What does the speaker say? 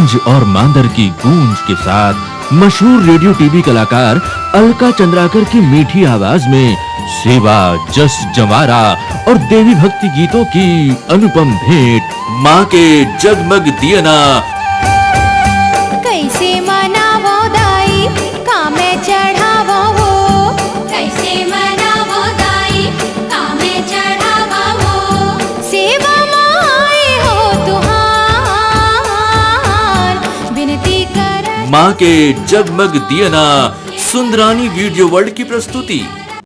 गूंज और मांदर की गूंज के साथ मशहूर रेडियो टीवी कलाकार अलका चंद्राकर की मीठी आवाज में सेवा, जस, जवारा और देवी भक्ति गीतों की अनुपम भेंट माँ के जगमग दियना। कैसे मनावो दाई कामे चढ़ावो हो, कैसे मनावो दाई कामे चढ़ावो हो, सेवा माई हो तुहार विनती कर। माँ के जगमग दियना सुंदरानी वीडियो वर्ल्ड की प्रस्तुति।